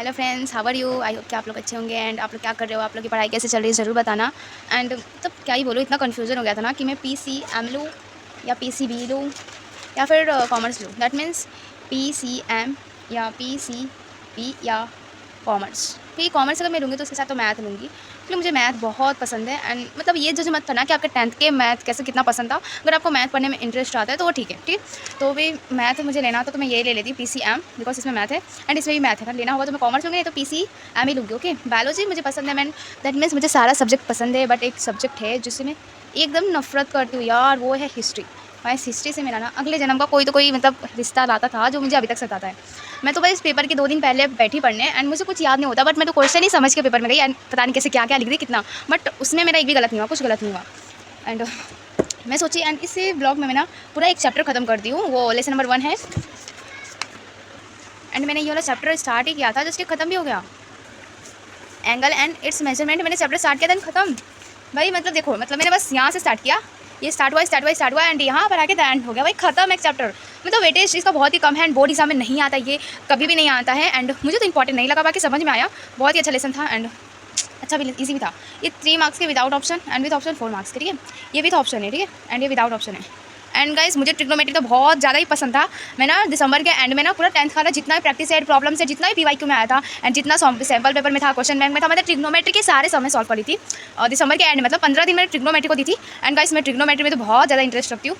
Hello friends, how are you? I hope कि आप लोग अच्छे होंगे एंड आप लोग क्या कर रहे हो, आप लोग की पढ़ाई कैसे चल रही है ज़रूर बताना। एंड मतलब क्या ही बोलूँ, इतना कन्फ्यूज़न हो गया था ना कि मैं PCM लूँ या PCB लूँ या फिर कॉमर्स लूँ। दैट मीन्स PCM या PCB या कॉमर्स। क्योंकि कॉमर्स अगर मैं लूँगी तो उसके साथ तो मैथ लूँगी, क्योंकि मुझे मैथ बहुत पसंद है। एंड मतलब ये जो मत करना कि आपके 10th के मैथ कैसे कितना पसंद था। अगर आपको मैथ पढ़ने में इंटरेस्ट आता है तो वो ठीक है, ठीक। तो भी मैथ मुझे लेना था तो मैं ये ले लेती PCM, बिकॉज इसमें मैथ है एंड इसमें भी मैथ है। अगर लेना होगा तो मैं कॉमर्स लूँगी, नहीं तो PCM ही लूँगी। ओके, बायोलॉजी मुझे पसंद है मैन, दैट मीन्स मुझे सारा सब्जेक्ट पसंद है, बट एक सब्जेक्ट है जिससे मैं एकदम नफरत करती हूँ यार, वो है हिस्ट्री। भाई हिस्ट्री से मेरा ना अगले जन्म का कोई तो कोई मतलब रिश्ता लाता था जो मुझे अभी तक सताता है। मैं तो बस पेपर के 2 दिन पहले बैठी पढ़ने एंड मुझे कुछ याद नहीं होता, बट मैं तो क्वेश्चन ही समझ के पेपर में गई एंड पता नहीं कैसे क्या क्या लिख दी कितना, बट उसमें मेरा एक भी गलत नहीं हुआ, कुछ गलत नहीं हुआ। एंड मैं सोची एंड इसी ब्लॉग में मैं ना पूरा एक चैप्टर खत्म कर दी हूँ, वो लेसन नंबर 1 है। एंड मैंने ये वाला चैप्टर स्टार्ट ही किया था, जस्ट खत्म भी हो गया। एंगल एंड इट्स मेजरमेंट मैंने चैप्टर स्टार्ट किया था खत्म। भाई मतलब देखो, मतलब मैंने बस यहाँ से स्टार्ट किया, ये स्टार्ट हुआ एंड यहाँ पर आके एंड हो गया। भाई खत्म एक चैप्टर। मतलब वेटेज इसका बहुत ही कम है एंड बोर्ड एग्जाम में नहीं आता, ये कभी भी नहीं आता है। एंड मुझे तो इंपॉर्टेंट नहीं लगा, बाकी समझ में आया, बहुत ही अच्छा लेसन था एंड अच्छा भी ईजी भी था। ये 3 मार्क्स के without option and with option 4 marks के, ठीक है। ये विद ऑप्शन है, ठीक है, एंड ये विदाउट ऑप्शन है। एंड गाइस मुझे ट्रिग्नोमेट्री तो बहुत ज़्यादा ही पसंद था। मैं ना दिसंबर के एंड में ना पूरा 10th का जितना भी प्रैक्टिस एड प्रॉब्लम से जितना भी PYQ में आया था एंड जितना सैम्पल पेपर में था, क्वेश्चन बैंक में था, मतलब ट्रिग्नोमेट्री के सारे समय सॉल्व करी थी। और दिसंबर के एंड मतलब 15 दिन मैंने ट्रिग्नोमेट्री को दी थी। एंड गाइस मैं ट्रिग्नोमेट्री में तो बहुत ज़्यादा इंटरेस्ट रखती हूँ।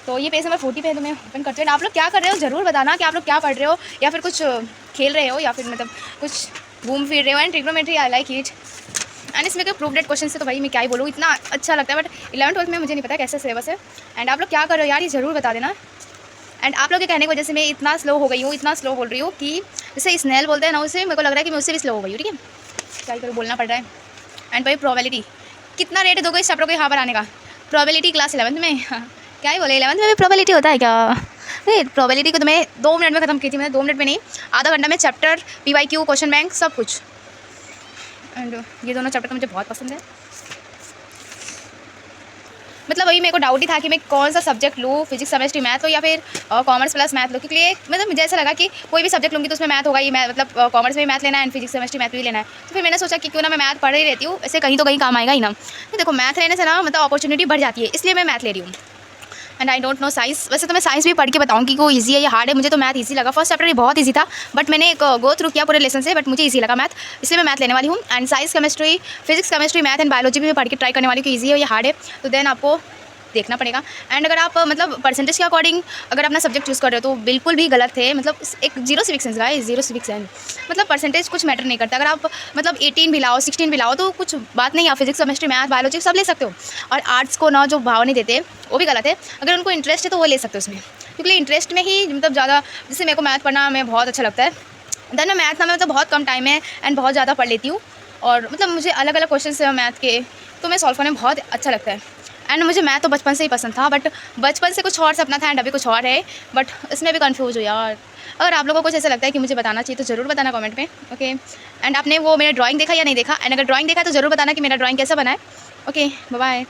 तो ये पेज नंबर 40 पे तो मैं ओपन करती हूँ। आप लोग क्या कर रहे हो ज़रूर बताना कि आप लोग क्या पढ़ रहे हो, या फिर कुछ खेल रहे हो, या फिर मतलब कुछ घूम फिर रहे हो। And trigonometry I like it. And इसमें कोई प्रूफ डेट क्वेश्चन से तो भाई मैं क्या ही बोलूँ, इतना अच्छा लगता है। बट 11th-12th में मुझे नहीं पता कैसे सिलेबस है। एंड आप लोग क्या कर रहे हो यार, ये ज़रूर बता देना। एंड आप लोग के कहने की वजह से मैं इतना स्लो हो गई हूँ, इतना स्लो बोल रही हूँ कि जैसे स्नेल बोलते हैं ना, उससे मेरे को लग रहा है कि मैं उससे भी स्लो हो गई हूँ, ठीक है। क्या ही करूँ, बोलना पड़ रहा है। एंड भाई प्रोबेबिलिटी कितना रेट दोगे इस चैप्टर को यहाँ पर आने का? प्रोबेबिलिटी क्लास 11th में क्या ही बोले, 11th में भी प्रोबेबिलिटी होता है क्या? नहीं, प्रोबेबिलिटी को तो मैं 2 मिनट में ख़त्म की थी। मैंने 2 मिनट में नहीं, आधा घंटा में चैप्टर, PYQ, क्वेश्चन बैंक, सब कुछ। एंड ये दोनों चैप्टर तो मुझे बहुत पसंद है। मतलब वही मेरे को डाउट ही था कि मैं कौन सा सब्जेक्ट लूँ, फिजिक्स केमिस्ट्री मैथ हो या फिर कॉमर्स प्लस मैथ लो, क्योंकि मतलब मुझे ऐसा लगा कि कोई भी सब्जेक्ट लूँगी तो उसमें मैथ होगा ही। मैं मतलब कॉमर्स में भी मैथ लेना है एंड फिजिक्स केमिस्ट्री मैथ भी लेना है। तो फिर मैंने सोचा कि क्यों ना मैं मैथ पढ़ ही रहती हूँ, ऐसे कहीं तो कहीं काम आएगा ही ना। तो देखो मैथ लेने से ना मतलब अपॉर्चुनिटी बढ़ जाती है, इसलिए मैं मैथ ले रही हूँ। And I don't know science, वैसे तो मैं साइंस भी पढ़ के बताऊँ कि वो ईजी है या हार्ड है। मुझे तो मैथ ईजी लगा, फर्स्ट चैप्टर ये बहुत ईजी था, बट मैंने एक गो थ्रू किया पूरे लेसन से, बट मुझे ईजी लगा मैथ, इसलिए मैं मैथ लेने वाली हूँ। And science chemistry, physics chemistry math and biology भी मैं पढ़ के ट्राई करने वाली हूँ कि ईजी है या हार्ड है, तो देन आपको देखना पड़ेगा। एंड अगर आप मतलब परसेंटेज के अकॉर्डिंग अगर अपना सब्जेक्ट चूज़ कर रहे हो तो बिल्कुल भी गलत है। मतलब एक zero civic sense guys, zero civic sense, मतलब परसेंटेज कुछ मैटर नहीं करता। अगर आप मतलब 18 भी लाओ, 16 भी लाओ तो कुछ बात नहीं, आप फिजिक्स केमिस्ट्री मैथ बायोलॉजी सब ले सकते हो। और आर्ट्स को ना जो भाव नहीं देते वो भी गलत है। अगर उनको इंटरेस्ट है तो वो ले सकते हो उसमें, क्योंकि इंटरेस्ट में ही मतलब ज़्यादा, जैसे मेरे को मैथ पढ़ना में बहुत अच्छा लगता है, देन मैं मैथ ना मतलब बहुत कम टाइम में एंड बहुत ज़्यादा पढ़ लेती हूँ। और मतलब मुझे अलग अलग क्वेश्चन है मैथ के, तो मैं सॉल्व करने में बहुत अच्छा लगता है। एंड मुझे मैथ तो बचपन से ही पसंद था, बट बचपन से कुछ और सपना था एंड अभी कुछ और है, बट इसमें भी कंफ्यूज हो यार। अगर आप लोगों को कुछ ऐसा लगता है कि मुझे बताना चाहिए तो ज़रूर बताना कमेंट में, ओके। एंड आपने वो मेरा ड्राइंग देखा या नहीं देखा, एंड अगर ड्राइंग देखा है तो ज़रूर बताना कि मेरा ड्राइंग कैसा बना है। Okay, bye bye.